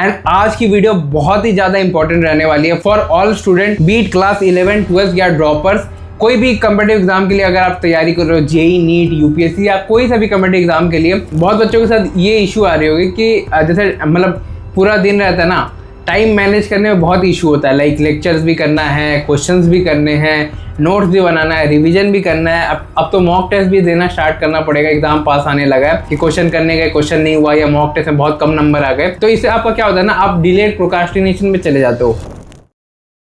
And आज की video बहुत ही ज़्यादा इंपॉर्टेंट रहने वाली है for all student, be it class 11, 12 या ड्रॉपर्स। कोई भी कम्पिटिटिव एग्जाम के लिए अगर आप तैयारी कर रहे हो, जेई, नीट, यूपीएससी या कोई सा भी कम्पिटिटिव एग्जाम के लिए, बहुत बच्चों के साथ ये इशू आ रही होगी कि जैसे मतलब पूरा दिन रहता है ना, टाइम मैनेज करने में बहुत इशू होता है। लाइक लेक्चर्स भी करना है, क्वेश्चंस भी करने हैं, नोट्स भी बनाना है, रिवीजन भी करना है। अब तो मॉक टेस्ट भी देना स्टार्ट करना पड़ेगा। एग्जाम पास आने लगा है कि क्वेश्चन करने गए, क्वेश्चन नहीं हुआ, या मॉक टेस्ट में बहुत कम नंबर आ गए, तो इससे आपका क्या होता है ना, आप डिलेड प्रोक्रास्टिनेशन में चले जाते हो।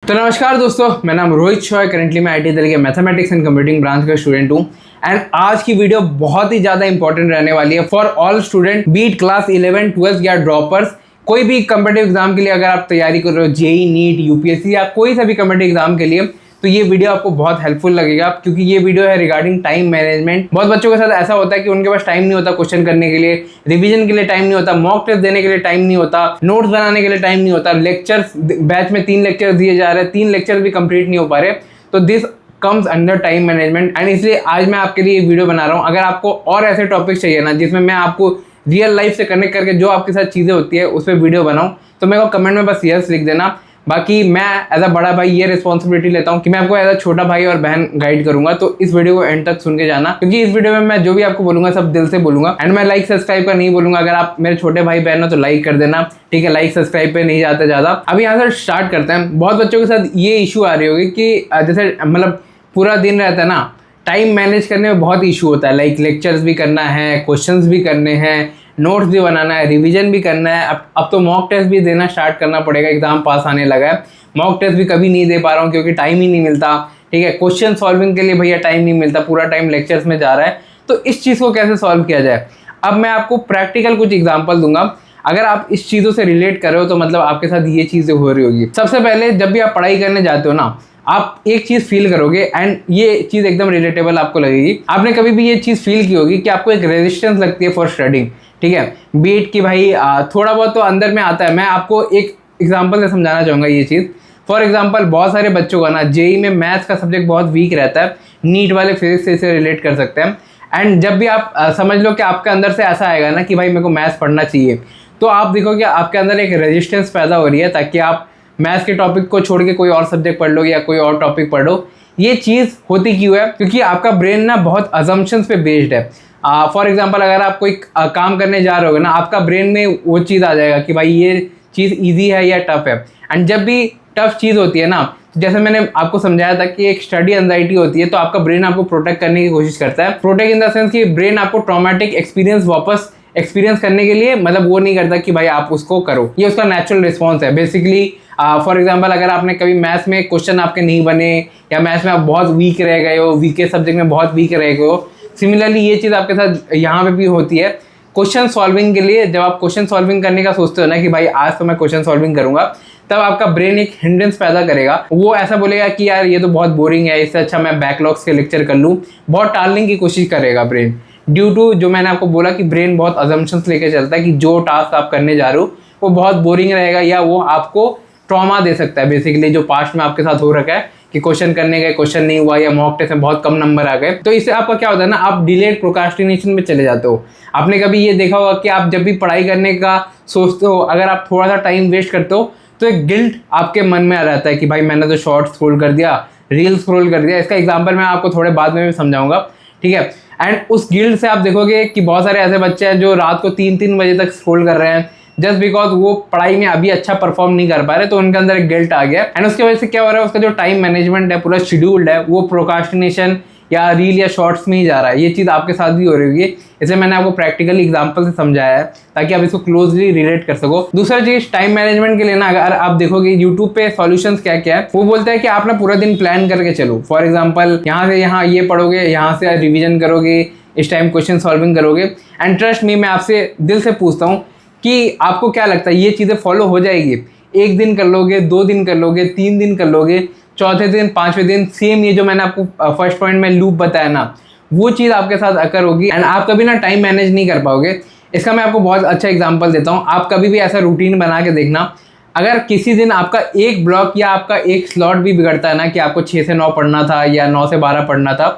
तो नमस्कार दोस्तों, मेरा नाम रोहित शॉय, करेंटली मैं आईटी दिल्ली के मैथमेटिक्स एंड कंप्यूटिंग ब्रांच का स्टूडेंट हूँ। एंड आज की वीडियो बहुत ही ज़्यादा इंपॉर्टेंट रहने वाली है for all student, be it class 11, 12 या ड्रॉपर्स। कोई भी कम्पिटिटिव एग्जाम के लिए अगर आप तैयारी कर रहे हो, जेई, नीट, यूपीएससी या कोई सा भी कम्पिटिटिव एग्जाम के लिए, तो ये वीडियो आपको बहुत हेल्पफुल लगेगा, क्योंकि ये वीडियो है रिगार्डिंग टाइम मैनेजमेंट। बहुत बच्चों के साथ ऐसा होता है कि उनके पास टाइम नहीं होता क्वेश्चन करने के लिए, रिवीजन के लिए टाइम नहीं होता, मॉक टेस्ट देने के लिए टाइम नहीं होता, नोट्स बनाने के लिए टाइम नहीं होता, लेक्चर्स बैच में 3 लेक्चर दिए जा रहे हैं, 3 लेक्चर भी कंप्लीट नहीं हो पा रहे। तो this comes under time management. And इसलिए आज मैं आपके लिए वीडियो बना रहा हूँ। अगर आपको और ऐसे टॉपिक चाहिए ना, जिसमें मैं आपको रियल लाइफ से कनेक्ट करके जो आपके साथ चीज़ें होती है उस पर वीडियो बनाऊँ, तो मेरे को कमेंट में बस यस लिख देना। बाकी मैं एज अ बड़ा भाई ये रिस्पॉन्सिबिलिटी लेता हूँ कि मैं आपको एज अ छोटा भाई और बहन गाइड करूंगा। तो इस वीडियो को एंड तक सुन के जाना, क्योंकि इस वीडियो में मैं जो भी आपको बोलूंगा सब दिल से बोलूंगा। एंड मैं लाइक सब्सक्राइब का नहीं बोलूंगा। अगर आप मेरे छोटे भाई बहन हो तो लाइक कर देना, ठीक है। लाइक सब्सक्राइब पे नहीं जाते ज़्यादा। अभी यहाँ से स्टार्ट करते हैं। बहुत बच्चों के साथ ये इशू आ रही होगी कि जैसे मतलब पूरा दिन रहता है ना, टाइम मैनेज करने में बहुत इशू होता है। लाइक लेक्चर्स भी करना है, क्वेश्चंस भी करने हैं, नोट्स भी बनाना है, रिवीजन भी करना है। अब तो मॉक टेस्ट भी देना स्टार्ट करना पड़ेगा। एग्जाम पास आने लगा है। मॉक टेस्ट भी कभी नहीं दे पा रहा हूँ क्योंकि टाइम ही नहीं मिलता, ठीक है। क्वेश्चन सॉल्विंग के लिए भैया टाइम नहीं मिलता, पूरा टाइम लेक्चर्स में जा रहा है। तो इस चीज़ को कैसे सॉल्व किया जाए, अब मैं आपको प्रैक्टिकल कुछ एग्जाम्पल दूंगा। अगर आप इस चीज़ों से रिलेट कर रहे हो तो मतलब आपके साथ ये चीज़ें हो रही होगी। सबसे पहले जब भी आप पढ़ाई करने जाते हो ना, आप एक चीज़ फील करोगे, एंड ये चीज़ एकदम रिलेटेबल आपको लगेगी। आपने कभी भी ये चीज़ फील की होगी कि आपको एक रेजिस्टेंस लगती है फॉर स्टडिंग, ठीक है। बीट की भाई थोड़ा बहुत तो अंदर में आता है। मैं आपको एक एग्जांपल से समझाना चाहूँगा ये चीज़। फॉर एग्जांपल, बहुत सारे बच्चों का ना जेई में मैथ्स का सब्जेक्ट बहुत वीक रहता है। नीट वाले फिजिक्स से इसे रिलेट कर सकते हैं। एंड जब भी आप समझ लो कि आपके अंदर से ऐसा आएगा ना कि भाई मेरे को मैथ्स पढ़ना चाहिए, तो आप देखो कि आपके अंदर एक रेजिस्टेंस पैदा हो रही है, ताकि आप मैथ्स के टॉपिक को छोड़ के कोई और सब्जेक्ट पढ़ लो या कोई और टॉपिक पढ़ लो। ये चीज़ होती क्यों है? क्योंकि आपका ब्रेन ना बहुत अजम्पशंस पे बेस्ड है। फॉर एग्जांपल, अगर आप कोई काम करने जा रहे हो ना, आपका ब्रेन में वो चीज़ आ जाएगा कि भाई ये चीज़ ईजी है या टफ है। एंड जब भी टफ चीज़ होती है ना, जैसे मैंने आपको समझाया था कि एक स्टडी एंजाइटी होती है, तो आपका ब्रेन आपको प्रोटेक्ट करने की कोशिश करता है। प्रोटेक्ट इन द सेंस कि ब्रेन आपको ट्रॉमेटिक एक्सपीरियंस वापस एक्सपीरियंस करने के लिए मतलब वो नहीं करता कि भाई आप उसको करो। ये उसका नेचुरल रिस्पॉन्स है बेसिकली। फॉर एग्जांपल, अगर आपने कभी मैथ्स में क्वेश्चन आपके नहीं बने, या मैथ्स में आप बहुत वीक रह गए हो, वीक के सब्जेक्ट में बहुत वीक रह गए हो, सिमिलरली ये चीज़ आपके साथ यहाँ पे भी होती है। क्वेश्चन सॉल्विंग के लिए जब आप क्वेश्चन सॉल्विंग करने का सोचते हो ना कि भाई आज तो मैं क्वेश्चन सॉल्विंग करूंगा, तब आपका ब्रेन एक हिंड्रेंस पैदा करेगा। वो ऐसा बोलेगा कि यार ये तो बहुत बोरिंग है, इससे अच्छा मैं बैकलॉग्स के लेक्चर कर लूँ। बहुत टालने की कोशिश करेगा ब्रेन, ड्यू टू जो मैंने आपको बोला कि ब्रेन बहुत अजम्पशंस लेके चलता है कि जो टास्क आप करने जा रहे हो वो बहुत बोरिंग रहेगा, या वो आपको ट्रॉमा दे सकता है बेसिकली, जो पास्ट में आपके साथ हो रखा है कि क्वेश्चन करने गए, क्वेश्चन नहीं हुआ, या मॉक टेस्ट में बहुत कम नंबर आ गए। तो इससे आपका क्या होता है ना, आप डिलेड प्रोक्रास्टिनेशन में चले जाते हो। आपने कभी ये देखा होगा कि आप जब भी पढ़ाई करने का सोचते हो, अगर आप थोड़ा सा टाइम वेस्ट करते हो तो एक गिल्ट आपके मन में आ जाता है कि भाई मैंने तो शॉर्ट स्क्रॉल कर दिया, रील स्क्रॉल कर दिया। इसका एग्जाम्पल मैं आपको थोड़े बाद में भी समझाऊंगा, ठीक है। एंड उस गिल्ट से आप देखोगे कि बहुत सारे ऐसे बच्चे हैं जो रात को 3-3 बजे तक स्क्रॉल कर रहे हैं, जस्ट बिकॉज वो पढ़ाई में अभी अच्छा परफॉर्म नहीं कर पा रहे, तो उनके अंदर एक गिल्ट आ गया। एंड उसकी वजह से क्या हो रहा है, उसका जो टाइम मैनेजमेंट है, पूरा शेड्यूल्ड है, वो प्रोक्रास्टिनेशन या रील या शॉर्ट्स में ही जा रहा है। ये चीज़ आपके साथ भी हो रही होगी, इसलिए मैंने आपको प्रैक्टिकल एग्जांपल से समझाया है ताकि आप इसको क्लोजली रिलेट कर सको। दूसरा चीज़ टाइम मैनेजमेंट के लिए ना, अगर आप देखोगे यूट्यूब पे सॉल्यूशंस क्या क्या है, वो बोलते हैं कि आप ना पूरा दिन प्लान करके चलो। फॉर एग्जाम्पल, यहाँ से यहाँ ये पढ़ोगे, यहाँ से रिविजन करोगे, इस टाइम क्वेश्चन सॉल्विंग करोगे। एंड ट्रस्ट मी, मैं आपसे दिल से पूछता हूँ कि आपको क्या लगता है ये चीज़ें फॉलो हो जाएगी? 1 दिन कर लोगे, 2 दिन कर लोगे, 3 दिन कर लोगे, चौथे दिन, 5वें दिन सेम ये जो मैंने आपको फर्स्ट पॉइंट में लूप बताया ना, वो चीज़ आपके साथ अकर होगी। एंड आप कभी ना टाइम मैनेज नहीं कर पाओगे। इसका मैं आपको बहुत अच्छा एग्जांपल देता हूँ। आप कभी भी ऐसा रूटीन बना के देखना, अगर किसी दिन आपका एक ब्लॉक या आपका एक स्लॉट भी बिगड़ता है ना कि आपको 6 से 9 पढ़ना था या 9 से 12 पढ़ना था,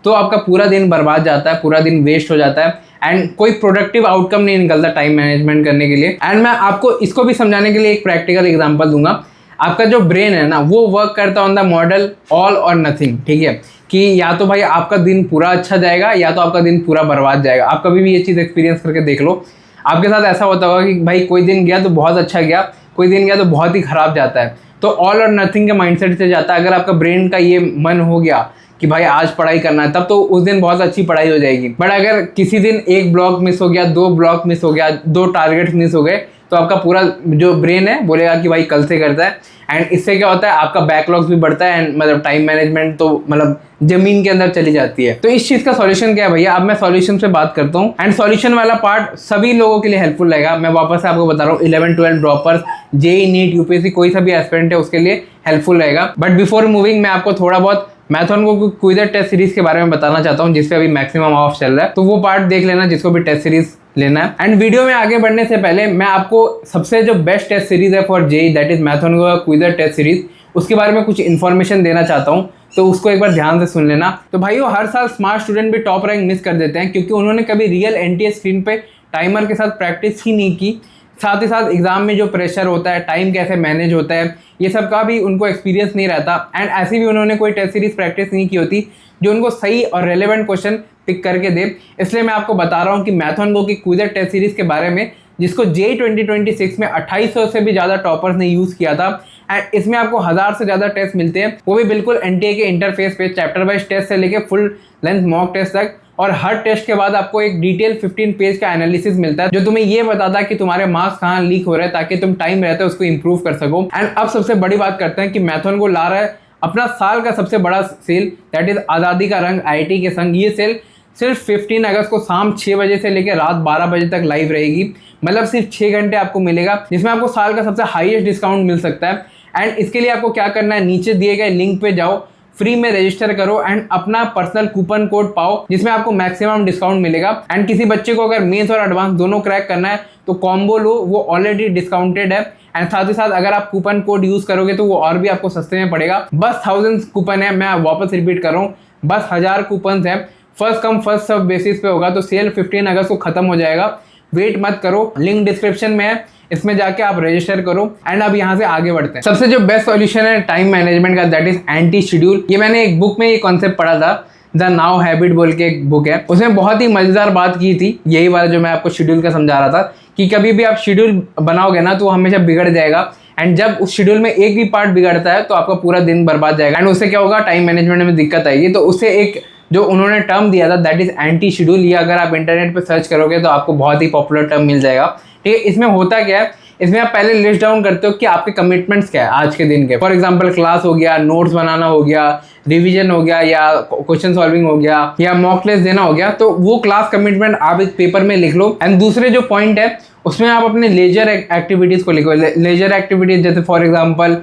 तो आपका पूरा दिन बर्बाद जाता है, पूरा दिन वेस्ट हो जाता है एंड कोई प्रोडक्टिव आउटकम नहीं निकलता टाइम मैनेजमेंट करने के लिए। एंड मैं आपको इसको भी समझाने के लिए एक प्रैक्टिकल एग्जांपल दूंगा। आपका जो ब्रेन है ना वो वर्क करता है ऑन द मॉडल ऑल और नथिंग, ठीक है, कि या तो भाई आपका दिन पूरा अच्छा जाएगा या तो आपका दिन पूरा बर्बाद जाएगा। आप कभी भी ये चीज़ एक्सपीरियंस करके देख लो, आपके साथ ऐसा होता होगा कि भाई कोई दिन गया तो बहुत अच्छा गया, कोई दिन गया तो बहुत ही ख़राब जाता है। तो ऑल और नथिंग के माइंडसेट से जाता है। अगर आपका ब्रेन का ये मन हो गया कि भाई आज पढ़ाई करना है, तब तो उस दिन बहुत अच्छी पढ़ाई हो जाएगी। बट अगर किसी दिन एक ब्लॉक मिस हो गया, 2 ब्लॉक मिस हो गया, 2 टारगेट्स मिस हो गए, तो आपका पूरा जो ब्रेन है बोलेगा कि भाई कल से करता है। एंड इससे क्या होता है, आपका बैकलॉग्स भी बढ़ता है एंड मतलब टाइम मैनेजमेंट तो मतलब जमीन के अंदर चली जाती है। तो इस चीज़ का सॉल्यूशन क्या है भैया, अब मैं सॉल्यूशन पे बात करता हूँ एंड सॉल्यूशन वाला पार्ट सभी लोगों के लिए हेल्पफुल रहेगा। मैं वापस से आपको बता रहा हूँ, 11-12 ड्रॉपर्स, जेई नीट यूपीएससी कोई सा भी एस्पिरेंट है उसके लिए हेल्पफुल रहेगा। बट बिफोर मूविंग मैं आपको थोड़ा बहुत मैथन क्विज़र टेस्ट सीरीज के बारे में बताना चाहता हूँ, जिसपे अभी मैक्सिमम ऑफ चल रहा है, तो वो पार्ट देख लेना जिसको भी टेस्ट सीरीज लेना है। एंड वीडियो में आगे बढ़ने से पहले मैं आपको सबसे जो बेस्ट टेस्ट सीरीज है for JEE, that is Mathon Quizrr test series, उसके बारे में कुछ इन्फॉर्मेशन देना चाहता हूँ, तो उसको एक बार ध्यान से सुन लेना। तो भाइयों, हर साल स्मार्ट स्टूडेंट भी टॉप रैंक मिस कर देते हैं क्योंकि उन्होंने कभी रियल एनटीए स्क्रीन पे टाइमर के साथ प्रैक्टिस ही नहीं की। साथ ही साथ एग्जाम में जो प्रेशर होता है, टाइम कैसे मैनेज होता है, ये सब का भी उनको एक्सपीरियंस नहीं रहता। एंड ऐसी भी उन्होंने कोई टेस्ट सीरीज प्रैक्टिस नहीं की होती जो उनको सही और रेलेवेंट क्वेश्चन पिक करके दे। इसलिए मैं आपको बता रहा हूँ कि मैथन की क्विज़र टेस्ट सीरीज के बारे में, जिसको जेई 2026 में 2800 से भी ज़्यादा टॉपर्स ने यूज़ किया था। एंड इसमें आपको 1000 से ज़्यादा टेस्ट मिलते हैं, वो भी बिल्कुल एनटीए के इंटरफेस पे, चैप्टर वाइज टेस्ट से लेके फुल लेंथ मॉक टेस्ट तक। और हर टेस्ट के बाद आपको एक डिटेल 15 पेज का एनालिसिस मिलता है जो तुम्हें ये बताता है कि तुम्हारे मार्क्स कहाँ लीक हो रहे हैं, ताकि तुम टाइम रहते है उसको इंप्रूव कर सको। एंड अब सबसे बड़ी बात करते हैं कि मैथन को ला रहा है अपना साल का सबसे बड़ा सेल, दैट इज आज़ादी का रंग आईआईटी के संग। ये सेल सिर्फ 15 अगस्त को शाम 6 बजे से लेकर रात 12 बजे तक लाइव रहेगी। मतलब सिर्फ 6 घंटे आपको मिलेगा, जिसमें आपको साल का सबसे हाईएस्ट डिस्काउंट मिल सकता है। एंड इसके लिए आपको क्या करना है, नीचे दिए गए लिंक पे जाओ, फ्री में रजिस्टर करो एंड अपना पर्सनल कूपन कोड पाओ, जिसमें आपको मैक्सिमम डिस्काउंट मिलेगा। एंड किसी बच्चे को अगर मेंस और एडवांस दोनों क्रैक करना है तो कॉम्बो लो, वो ऑलरेडी डिस्काउंटेड है। एंड साथ ही साथ अगर आप कूपन कोड यूज करोगे तो वो और भी आपको सस्ते में पड़ेगा। बस 1000 कूपन है, मैं वापस रिपीट कर रहा हूँ, बस 1000 कूपन है। First come first serve basis पे होगा, तो सेल 15 अगस्त को खत्म हो जाएगा। वेट मत करो, लिंक डिस्क्रिप्शन में है, इसमें जाके आप रजिस्टर करो। एंड अब यहाँ से आगे बढ़ते हैं। सबसे जो बेस्ट सॉल्यूशन है टाइम मैनेजमेंट का, दैट इज एंटी शेड्यूल। ये मैंने एक बुक में ये कॉन्सेप्ट पढ़ा था, द नाउ हैबिट बोल के एक बुक है, उसमें बहुत ही मजेदार बात की थी, यही वाला जो मैं आपको शेड्यूल का समझा रहा था, कि कभी भी आप शेड्यूल बनाओगे ना तो वो हमेशा बिगड़ जाएगा। एंड जब उस शेड्यूल में एक भी पार्ट बिगड़ता है तो आपका पूरा दिन बर्बाद जाएगा एंड उससे क्या होगा, टाइम मैनेजमेंट में दिक्कत आएगी। तो उससे एक जो उन्होंने टर्म दिया था, दैट इज एंटी शेड्यूल। ये अगर आप इंटरनेट पे सर्च करोगे तो आपको बहुत ही पॉपुलर टर्म मिल जाएगा। ठीक है, इसमें होता क्या है, इसमें आप पहले लिस्ट डाउन करते हो कि आपके कमिटमेंट्स क्या है आज के दिन के। फॉर एग्जांपल क्लास हो गया, नोट्स बनाना हो गया, रिवीजन हो गया, या क्वेश्चन सॉल्विंग हो गया, या मॉक टेस्ट देना हो गया, तो वो क्लास कमिटमेंट आप एक पेपर में लिख लो। एंड दूसरे जो पॉइंट है उसमें आप अपने लेजर एक्टिविटीज़ को लिखो। लेजर एक्टिविटीज़ जैसे फॉर एग्जांपल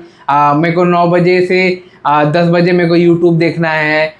मेरे को 9 बजे से 10 बजे मेरे को यूट्यूब देखना है,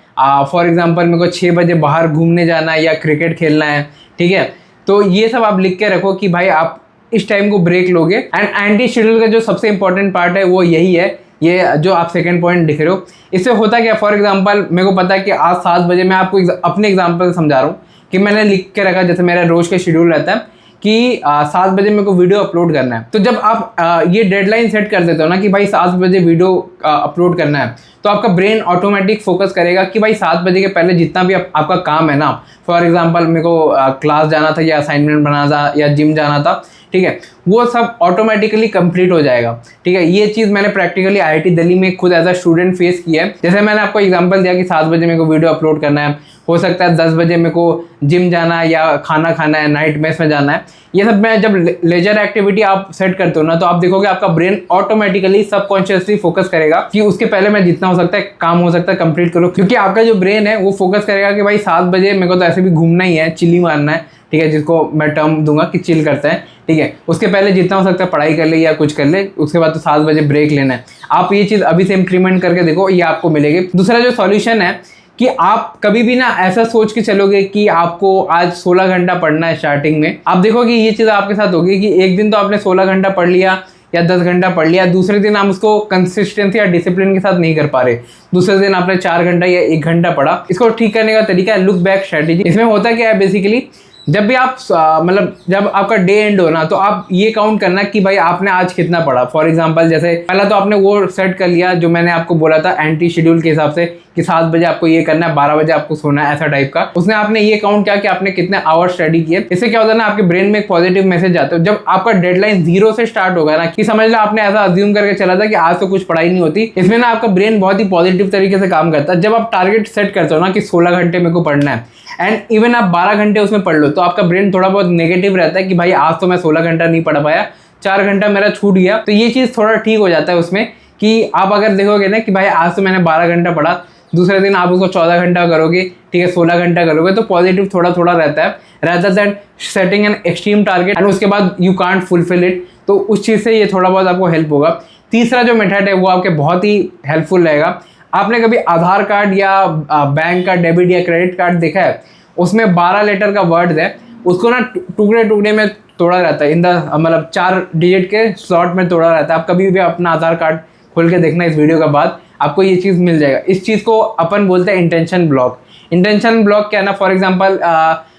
फॉर एग्जांपल मेरे को 6 बजे बाहर घूमने जाना है या क्रिकेट खेलना है। ठीक है, तो ये सब आप लिख के रखो कि भाई आप इस टाइम को ब्रेक लोगे। एंड एंटी शेड्यूल का जो सबसे इंपॉर्टेंट पार्ट है वो यही है, ये जो आप सेकंड पॉइंट लिख रहे हो। इससे होता क्या, फॉर एग्जांपल मेरे को पता है कि आज 7 बजे, मैं आपको अपने एग्जांपल समझा रहा हूँ कि मैंने लिख के रखा, जैसे मेरा रोज का शेड्यूल रहता है कि 7 बजे मेरे को वीडियो अपलोड करना है। तो जब आप ये डेडलाइन सेट कर देते हो ना कि भाई 7 बजे वीडियो अपलोड करना है, तो आपका ब्रेन ऑटोमेटिक फोकस करेगा कि भाई 7 बजे के पहले जितना भी आपका काम है ना, फॉर एग्जांपल मेरे को क्लास जाना था या असाइनमेंट बनाना था या जिम जाना था, ठीक है, वो सब ऑटोमेटिकली कंप्लीट हो जाएगा। ठीक है, ये चीज़ मैंने प्रैक्टिकली आईआईटी दिल्ली में खुद एज अ स्टूडेंट फेस किया है। जैसे मैंने आपको एग्जांपल दिया कि 7 बजे मेरे को वीडियो अपलोड करना है, हो सकता है 10 बजे मेरे को जिम जाना है या खाना खाना है, नाइट मेस में जाना है। ये सब मैं जब लेजर एक्टिविटी आप सेट करते हो ना, तो आप देखोगे आपका ब्रेन ऑटोमेटिकली सबकॉन्शियसली फोकस करेगा कि उसके पहले मैं जितना हो सकता है काम हो सकता है कंप्लीट करो, क्योंकि आपका जो ब्रेन है वो फोकस करेगा कि भाई 7 बजे मेरे को तो ऐसे भी घूमना ही है, चिल्ली मारना है। ठीक है, जिसको मैं टर्म दूंगा कि चिल करते हैं। ठीक है, उसके पहले जितना हो सकता है पढ़ाई कर ले या कुछ कर ले, उसके बाद तो 7 बजे ब्रेक लेना है। आप ये चीज़ अभी से इंप्लीमेंट करके देखो, ये आपको मिलेगी। दूसरा जो सॉल्यूशन है कि आप कभी भी ना ऐसा सोच के चलोगे कि आपको आज 16 घंटा पढ़ना है स्टार्टिंग में, आप देखो कि ये चीज़ आपके साथ होगी कि एक दिन तो आपने 16 घंटा पढ़ लिया या 10 घंटा पढ़ लिया, दूसरे दिन आप उसको कंसिस्टेंसी या डिसिप्लिन के साथ नहीं कर पा रहे, दूसरे दिन आपने 4 घंटा या 1 घंटा पढ़ा, इसको ठीक करने का तरीका है लुक बैक स्ट्रेटेजी। इसमें होता क्या है बेसिकली, जब भी आप मतलब जब आपका डे एंड हो ना, तो आप ये काउंट करना कि भाई आपने आज कितना पढ़ा। फॉर एग्जांपल जैसे पहला तो आपने वो सेट कर लिया जो मैंने आपको बोला था एंटी शेड्यूल के हिसाब से कि 7 बजे आपको ये करना है, 12 बजे आपको सोना है, ऐसा टाइप का। उसने आपने ये काउंट किया कि आपने कितने आवर स्टडी किए। इससे क्या होता है ना, आपके ब्रेन में एक पॉजिटिव मैसेज आता है। जब आपका डेडलाइन 0 से स्टार्ट होगा ना, कि समझ लो आपने ऐसा अज्यूम करके चला था कि आज तो कुछ पढ़ाई नहीं होती, इसमें ना आपका ब्रेन बहुत ही पॉजिटिव तरीके से काम करता है। जब आप टारगेट सेट करते हो ना कि 16 घंटे मेरे को पढ़ना है एंड इवन आप 12 घंटे उसमें पढ़ लो, तो आपका ब्रेन थोड़ा बहुत नेगेटिव रहता है कि भाई आज तो मैं 16 घंटा नहीं पढ़ पाया, 4 घंटा मेरा छूट गया। तो ये चीज़ थोड़ा ठीक हो जाता है उसमें कि आप अगर देखोगे ना कि भाई आज तो मैंने 12 घंटा पढ़ा, दूसरे दिन आप उसको 14 घंटा करोगे, ठीक है 16 घंटा करोगे, तो पॉजिटिव थोड़ा थोड़ा रहता है rather than setting an extreme target and उसके बाद यू कांट फुलफिल इट। तो उस चीज़ से ये थोड़ा बहुत आपको हेल्प होगा। तीसरा जो मेथड है वो आपके बहुत ही हेल्पफुल रहेगा। आपने कभी आधार कार्ड या बैंक का डेबिट या क्रेडिट कार्ड देखा है, उसमें 12 लेटर का वर्ड है, उसको ना टुकड़े टुकड़े में तोड़ा रहता है, इन द मतलब 4 डिजिट के स्लॉट में तोड़ा रहता है। आप कभी भी अपना आधार कार्ड खोल के देखना इस वीडियो के बाद, आपको ये चीज़ मिल जाएगा। इस चीज़ को अपन बोलते हैं इंटेंशन ब्लॉक। इंटेंशन ब्लॉक क्या है ना, फॉर एग्जांपल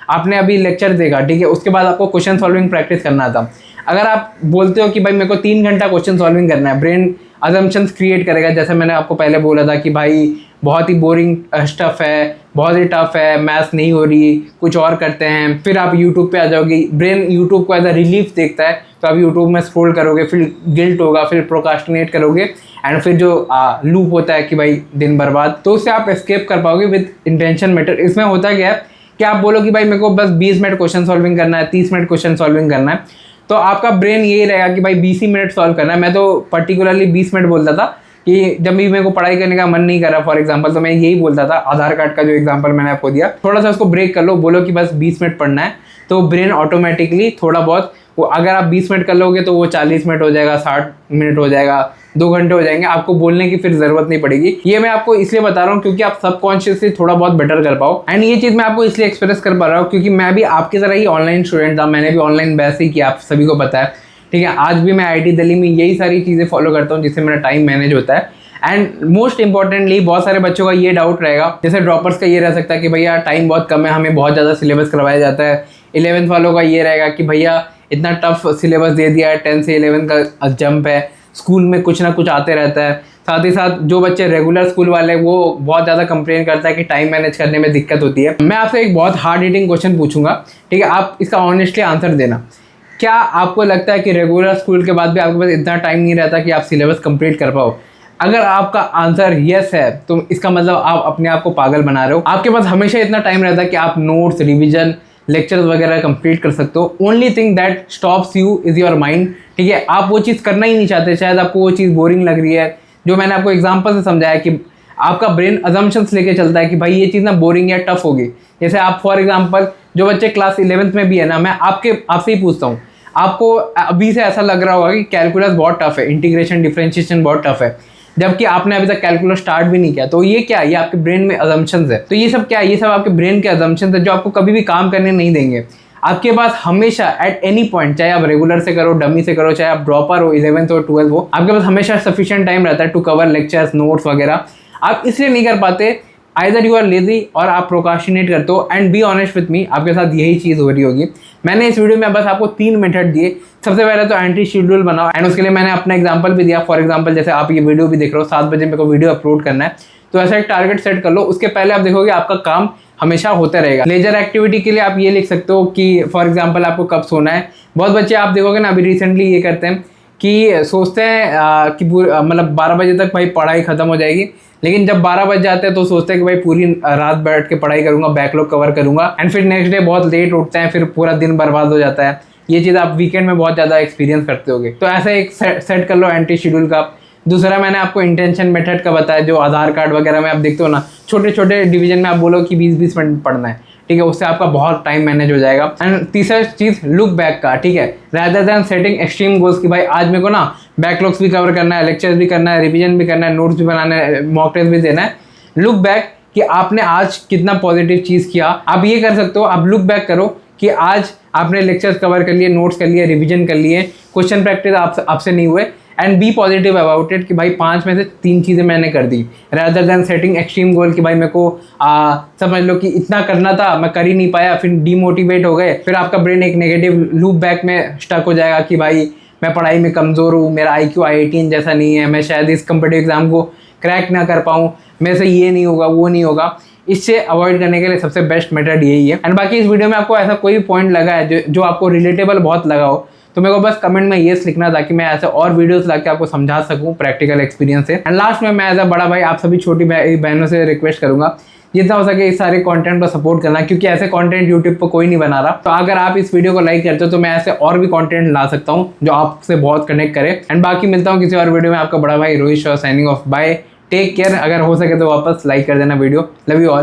आपने अभी लेक्चर देखा, ठीक है, उसके बाद आपको क्वेश्चन सॉल्विंग प्रैक्टिस करना था। अगर आप बोलते हो कि भाई मेरे को 3 घंटा क्वेश्चन सॉल्विंग करना है, ब्रेन अजम्पशंस क्रिएट करेगा। जैसे मैंने आपको पहले बोला था कि भाई बहुत ही बोरिंग स्टफ है, बहुत ही टफ है, मैथ्स नहीं हो रही, कुछ और करते हैं। फिर आप यूट्यूब पे आ जाओगे, ब्रेन यूट्यूब को एज अ रिलीफ देखता है, तो आप यूट्यूब में स्क्रॉल करोगे, फिर गिल्ट होगा, फिर प्रोकास्टिनेट करोगे एंड फिर जो लूप होता है कि भाई दिन बर्बाद, तो उससे आप एस्केप कर पाओगे विद इंटेंशन मेथड। इसमें होता क्या है कि आप बोलो कि भाई मेरे को बस 20 मिनट क्वेश्चन सॉल्विंग करना है, 30 मिनट क्वेश्चन सॉल्विंग करना है, तो आपका ब्रेन यही रहेगा कि भाई 20 ही मिनट सॉल्व करना है। मैं तो पर्टिकुलरली 20 मिनट बोलता था कि जब भी मेरे को पढ़ाई करने का मन नहीं कर रहा फॉर एग्जांपल, तो मैं यही बोलता था। आधार कार्ड का जो एग्जांपल मैंने आपको दिया, थोड़ा सा उसको ब्रेक कर लो, बोलो कि बस 20 मिनट पढ़ना है, तो ब्रेन ऑटोमेटिकली थोड़ा बहुत वो, अगर आप 20 मिनट कर लोगे तो वो 40 मिनट हो जाएगा, 60 मिनट हो जाएगा, 2 घंटे हो जाएंगे, आपको बोलने की फिर जरूरत नहीं पड़ेगी। ये मैं आपको इसलिए बता रहा हूँ क्योंकि आप सबकॉन्शियसली थोड़ा बहुत बेटर कर पाओ। एंड ये चीज़ मैं आपको इसलिए एक्सप्रेस कर पा रहा हूँ क्योंकि मैं भी आपकी तरह ही ऑनलाइन स्टूडेंट था, मैंने भी ऑनलाइन बैच ही किया, आप सभी को पता है, ठीक है। आज भी मैं IIT दिल्ली में यही सारी चीज़ें फॉलो करता हूँ जिससे मेरा टाइम मैनेज होता है। एंड मोस्ट इंपॉर्टेंटली बहुत सारे बच्चों का ये डाउट रहेगा, जैसे ड्रॉपर्स का ये रह सकता है कि भैया टाइम बहुत कम है, हमें बहुत ज़्यादा सिलेबस करवाया जाता है। 11th वालों का ये रहेगा कि भैया इतना टफ सिलेबस दे दिया है, 10 से 11 का जंप है, स्कूल में कुछ ना कुछ आते रहता है। साथ ही साथ जो बच्चे रेगुलर स्कूल वाले वो बहुत ज़्यादा कंप्लेन करता है कि टाइम मैनेज करने में दिक्कत होती है। मैं आपसे एक बहुत हार्ड हिटिंग क्वेश्चन पूछूंगा, ठीक है, आप इसका ऑनेस्टली आंसर देना। क्या आपको लगता है कि रेगुलर स्कूल के बाद भी आपके पास इतना टाइम नहीं रहता कि आप सिलेबस कंप्लीट कर पाओ? अगर आपका आंसर यस है तो इसका मतलब आप अपने आप को पागल बना रहे हो। आपके पास हमेशा इतना टाइम रहता है कि आप नोट्स, रिवीजन, लेक्चर्स वगैरह कंप्लीट कर सकते हो। Only thing that stops you is your mind, ठीक है। आप वो चीज़ करना ही नहीं चाहते, शायद आपको वो चीज़ बोरिंग लग रही है। जो मैंने आपको एग्जांपल से समझाया कि आपका ब्रेन अजम्पशंस लेके चलता है कि भाई ये चीज़ ना बोरिंग या टफ होगी। जैसे आप फॉर एग्जांपल जो बच्चे क्लास 11th में भी है ना, मैं आपसे ही पूछता हूँ, आपको अभी से ऐसा लग रहा होगा कि कैलकुलस बहुत टफ है, इंटीग्रेशन डिफरेंशिएशन बहुत टफ है, जबकि आपने अभी तक कैलकुलस स्टार्ट भी नहीं किया। तो ये क्या है? ये आपके ब्रेन में अजम्पशंस है। तो ये सब क्या है? ये सब आपके ब्रेन के अजम्पशंस है जो आपको कभी भी काम करने नहीं देंगे। आपके पास हमेशा एट एनी पॉइंट, चाहे आप रेगुलर से करो, डमी से करो, चाहे आप ड्रॉपर हो, 11th हो, 12th हो, आपके पास हमेशा सफिशिएंट टाइम रहता है टू कवर लेक्चर्स, नोट्स वगैरह। आप इसलिए नहीं कर पाते, आइदर यू आर लेजी और आप प्रोकास्टिनेट करते हो। And be honest with me, आपके साथ यही चीज़ हो रही होगी। मैंने इस वीडियो में बस आपको 3 मेथड दिए। सबसे पहले तो एंटी शेड्यूल बनाओ, एंड उसके लिए मैंने अपना एग्जांपल भी दिया। फॉर एग्जांपल जैसे आप ये वीडियो भी देख रहे हो, 7 बजे मेरे को वीडियो अपलोड करना है, तो ऐसा एक टारगेट सेट कर लो। उसके पहले आप देखोगे आपका काम हमेशा होता रहेगा। लेजर एक्टिविटी के लिए आप ये लिख सकते हो कि फॉर एग्जांपल आपको कब सोना है। बहुत बच्चे आप देखोगे ना, अभी रिसेंटली ये करते हैं कि सोचते हैं कि मतलब 12 बजे तक भाई पढ़ाई खत्म हो जाएगी, लेकिन जब 12 बज जाते हैं तो सोचते हैं कि भाई पूरी रात बैठ के पढ़ाई करूंगा, बैकलॉग कवर करूंगा, एंड फिर नेक्स्ट डे बहुत लेट उठते हैं, फिर पूरा दिन बर्बाद हो जाता है। ये चीज़ आप वीकेंड में बहुत ज़्यादा एक्सपीरियंस करते होगे। तो ऐसा एक सेट कर लो एंटी शेड्यूल का। दूसरा मैंने आपको इंटेंशन मेथड का बताया, जो आधार कार्ड वगैरह में आप देखते हो ना, छोटे छोटे डिवीजन में आप बोलो कि 20-20 मिनट पढ़ना है, ठीक है, उससे आपका बहुत टाइम मैनेज हो जाएगा। एंड तीसरा चीज़ लुक बैक का, ठीक है, rather than setting extreme goals कि भाई आज मेरे को ना बैकलॉग्स भी कवर करना है, लेक्चर्स भी करना है, रिवीजन भी करना है, नोट्स भी बनाना है, मॉक टेस्ट भी देना है। लुक बैक कि आपने आज कितना पॉजिटिव चीज़ किया, आप ये कर सकते हो। आप लुक बैक करो कि आज आपने लेक्चर्स कवर कर लिए, नोट्स कर लिए, रिवीजन कर लिए, क्वेश्चन प्रैक्टिस आपसे नहीं हुए, and be positive about it कि भाई 5 में से 3 चीज़ें मैंने कर दी, rather than setting extreme goal कि भाई मेरे को समझ लो कि इतना करना था मैं कर ही नहीं पाया, फिर डीमोटिवेट हो गए, फिर आपका ब्रेन एक नेगेटिव लूप बैक में स्टक हो जाएगा कि भाई मैं पढ़ाई में कमज़ोर हूँ, मेरा IQ IIT जैसा नहीं है, मैं शायद इस कम्पिटिटिव एग्ज़ाम को क्रैक ना कर पाऊँ, मेरे से ये नहीं होगा, वो नहीं होगा। इससे अवॉइड करने के लिए सबसे बेस्ट मेथड यही है। एंड बाकी इस वीडियो में आपको ऐसा कोई पॉइंट लगा है जो आपको रिलेटेबल बहुत लगा हो, तो मेरे को बस कमेंट में येस लिखना ताकि मैं ऐसे और वीडियोस लाके आपको समझा सकूं प्रैक्टिकल एक्सपीरियंस से। एंड लास्ट में मैं एज अ बड़ा भाई आप सभी छोटी बहनों से रिक्वेस्ट करूंगा जितना हो सके इस सारे कंटेंट को सपोर्ट करना, क्योंकि ऐसे कंटेंट यूट्यूब पर कोई नहीं बना रहा। तो अगर आप इस वीडियो को लाइक करते हो तो मैं ऐसे और भी कंटेंट ला सकता हूँ जो आपसे बहुत कनेक्ट करे। एंड बाकी मिलता हूँ किसी और वीडियो में। आपका बड़ा भाई Rohit Shaw signing off, bye, take care. अगर हो सके तो वापस लाइक कर देना वीडियो। Love you all.